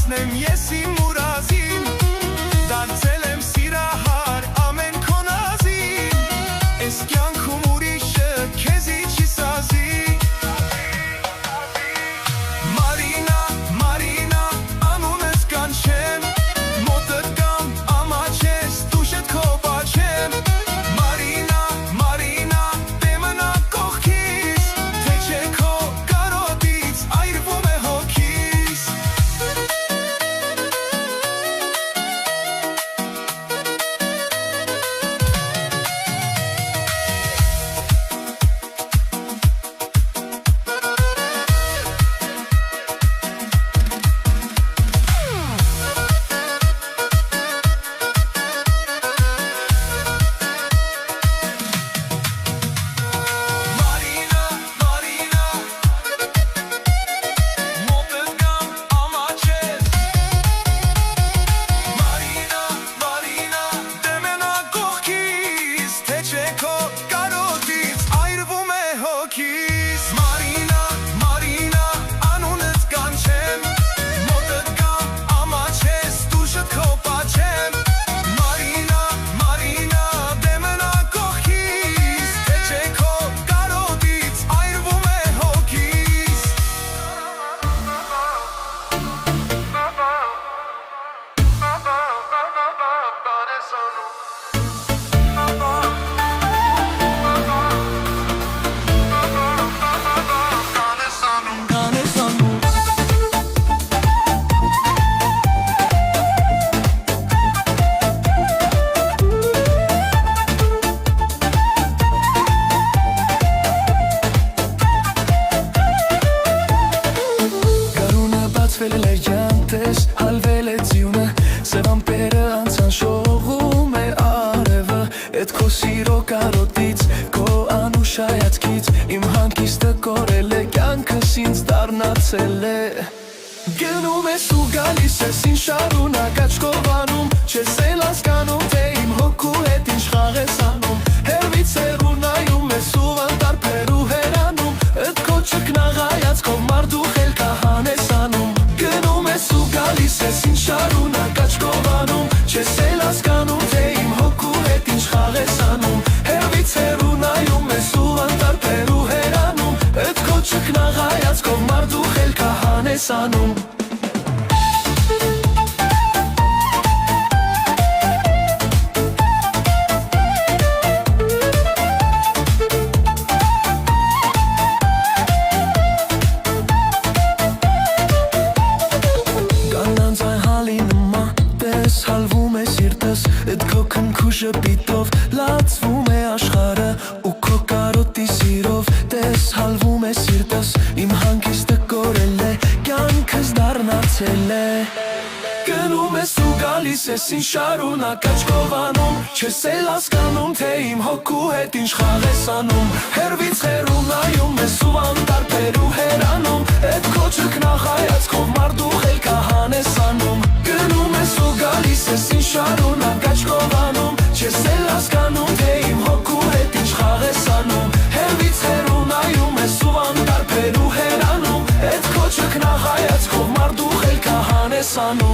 հասնեմ ես իմ ուրազին, դարձել եմ սիրահար ամեն քոնազին, ես կյանքում ուրիշը քեզի չի սազի։ Մարինա, Մարինա, անունս կանչեմ, մոտդ կամ ամաչես, դուշդ քո բաչեմ։ Մարինա, Մարինա, դե մնա կողքիս, թե չէ քո կարոտից այրվում է հոգիս։ Հալվել է ձյունը, սև ամպերը անցան շողում է արևը, էդ քո սիրո կարոտից, քո անուշ հայացքից, իմ հանգիստը կորել է, կյանքս ինձ դառնացել է։ Գնում ես ու գալիս ես ինձ շարունակ աչքովանում, չես էլ հասկանում, թե իմ հոգու հետ ինչ խաղ ես անում, հեռվից հեռու նայում ես ու անտարբեր ու հեռանում, էդ քո ճկնաղ հայացքով մարդու խելքահան ես անում։ Գնում ես ու գալիս ես ինձ շարունակ աչքովանում, չես էլ հասկանում, թե իմ հոգու հետ ինչ խաղ ես անում, հեռվից հեռու նայում ես ու անտարբեր ու հեռանում, էդ քո ճկնաղ հայացքով մարդու խելքահան ես անում։ Հալվում է սիրտս, էդ քո քնքուշը պիտով, լացվում է աշխարը ու քո կարոտի սիրով, տես հալվում է սիրտս, իմ հանգիստը կորել է, կյանքս դառնացել է։ Գնում ես ու գալիս ես ինձ շարունակ աչքովանում, չես էլ հասկանում, թե իմ հոգու հետ ինչ խաղ ես անում, հեռվից հեռու նայում ես ու անտարբեր ու հեռանում, էդ քո ճկնաղ հայացքով մարդու խելքահան ես անում։ Գնում ես ու գալիս ես ինձ շարունակ աչքովանում, չես էլ հասկանում, թե իմ հոգու հետ ինչ խաղ ես անում, հեռվից հեռու նայում ես ու անտարբեր ու հեռանում, էդ քո ճկնաղ հայացքով մարդու խելքահան ես անում։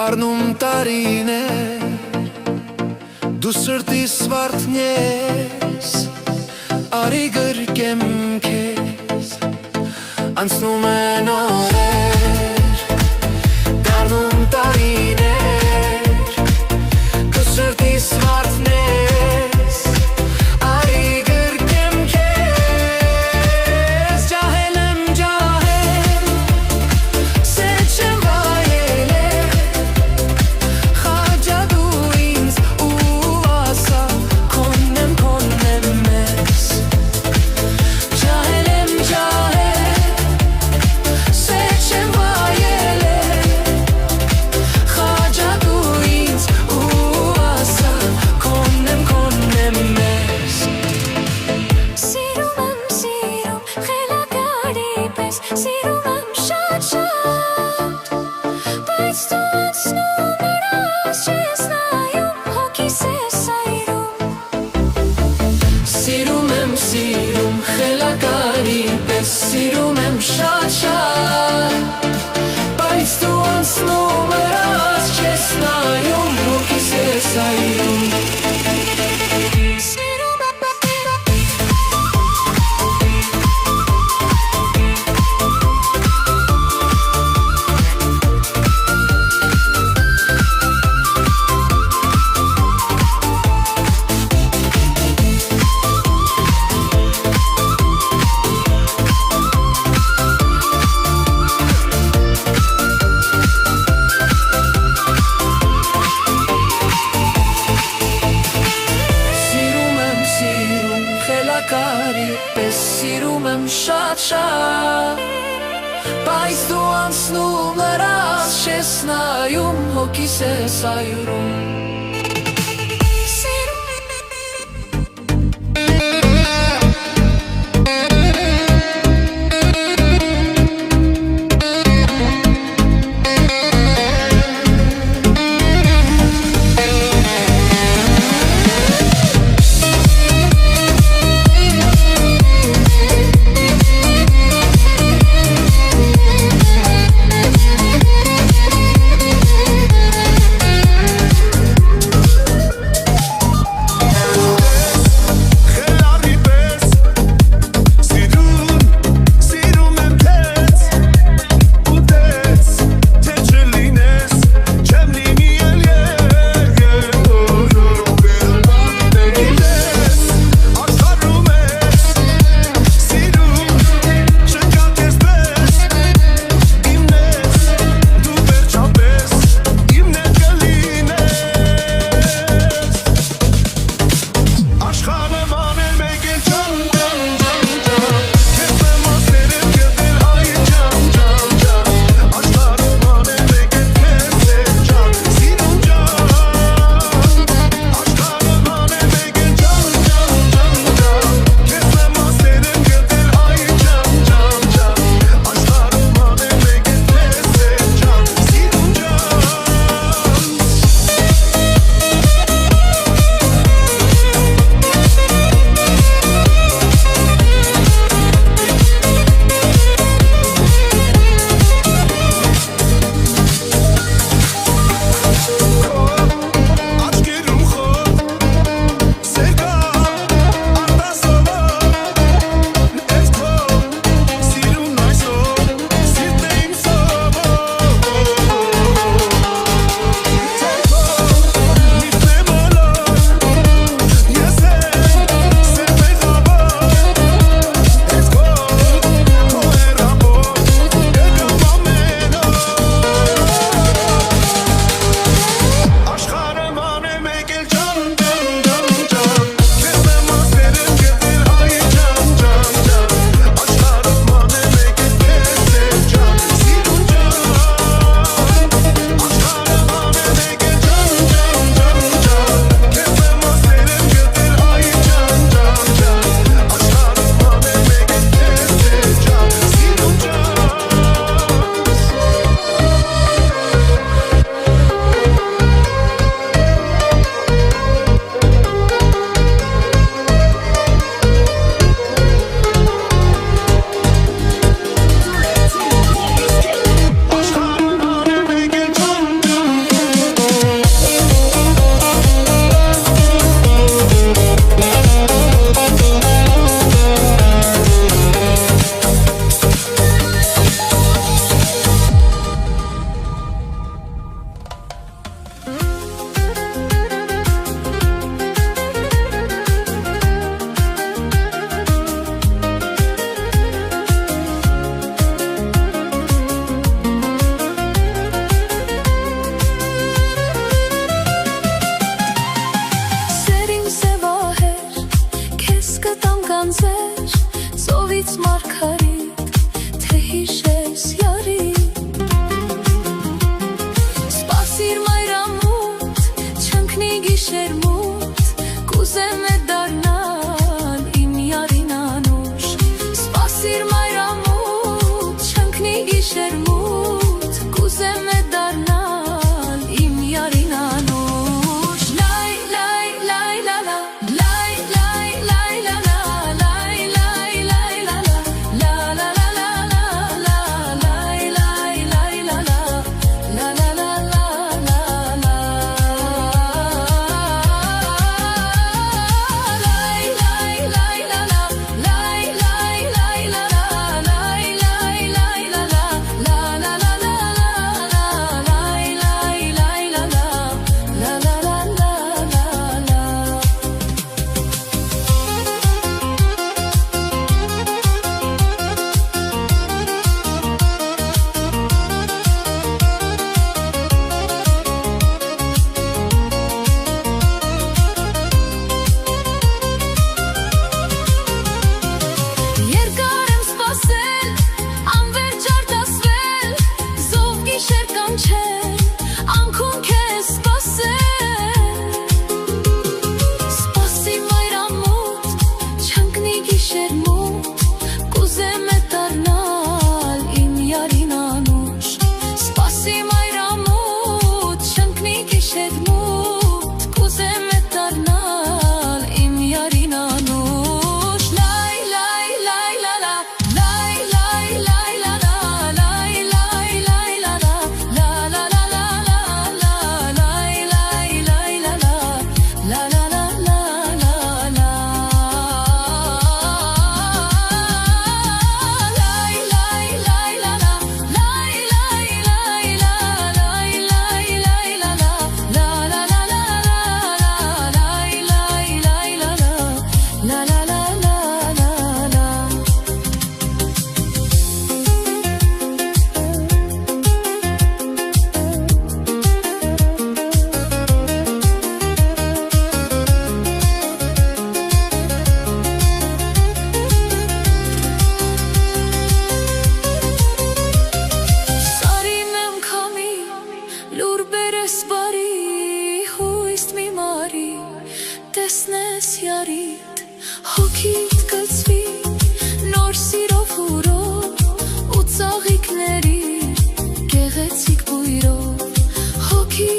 Դառնում տարիներ Դու սրտիս վարդն ես Արի գրկեմ քեզ Անցնում են օրեր Դառնում տարիներ Դու սրտիս վարդն ես Արի գրկեմ քեզ Ջահել եմ ջահել Սետ չեմ վայելել Խաչա դու ինձ ու ասա Քոնեմ մեզ Ջահել եմ ջահել Սետ չեմ վայելել Խաչա դու ինձ ու ասա Քոնեմ մեզ Սիրում եմ սիրում խելագարի պես Սիրում եմ շատ Բայց դու անցնում նրանց չես նայում Հոգիս ես այրում Սիրում եմ սիրում խելագարի պես Սիրում եմ շատ Բայց դու անցնում երաս չես նայում Հոգիս ես այրում Սիրում եմ Սիրում եմ սիրում խելագարի պես Սիրում եմ շատ Բայց դու անցնում երաս չես նայում Հոգիս ես այրում Հովից մարգարիտ, թե հիշես յարիտ Սպասիր մայրամուտ, չընկնի գիշեր մուտ Կուզեմ է դառնալ իմ յարին անուշ Սպասիր մայրամուտ, չընկնի գիշեր մուտ Կուզեմ է դառնալ իմ յարին անուշ Լայ, լայ, լայ, լա, լա Լայ, լայ, լայ, լա, լա Լայ, լայ, լայ, լա, լա Լա, լա, լա, լա, լա, լա Լայ, լայ, լայ, լա, լա Լա, լա, լա, լա, լա, լա Լայ, լայ, լայ, լա, լա Լայ, լայ, լայ, լա, լա Լայ, լայ, լայ, լա, լա Լա, լա, լա, լա, լա Լայ, լայ, լայ, լա, լա Լա, լա, լա, լա, լա Երկար եմ սպասել, անվերջ արտասվել Զով գիշեր կանչել, անքուն քեզ սպասել Սպասի մայրամուտ, չընկնի գիշեր մուտ Կուզեմ է դառնալ իմ յարին անուշ Սպասի մայրամուտ, չընկնի գիշեր մուտ Կուզեմ է դառնալ իմ յարին անուշ Լայ, լայ, լայ, լա, լա Լայ, լայ, լայ, լա, լա Լայ, լայ, լայ, լա, լա Լա, լա, լա, լա, լա, լա Լայ, լայ, լայ, լա, լա Լա, լա, լա, լա, լա, լա Լայ, լայ, լայ, լա, լա Լայ, լայ, լայ, լա Լայ, լայ, լայ, լա, լա Լա, լա, լա, լա, լա Լայ, լայ, լայ, լա, լա Լա, լա, լա, լա, լա, լա Սարին եմ քամի, լուր բերես բարի, հույս մի մարի, տեսնես յարիտ, հոգիտ կծվի, նոր սիրով հուրով, ու ծաղիկների, գեղեցիկ բույրով, հոգի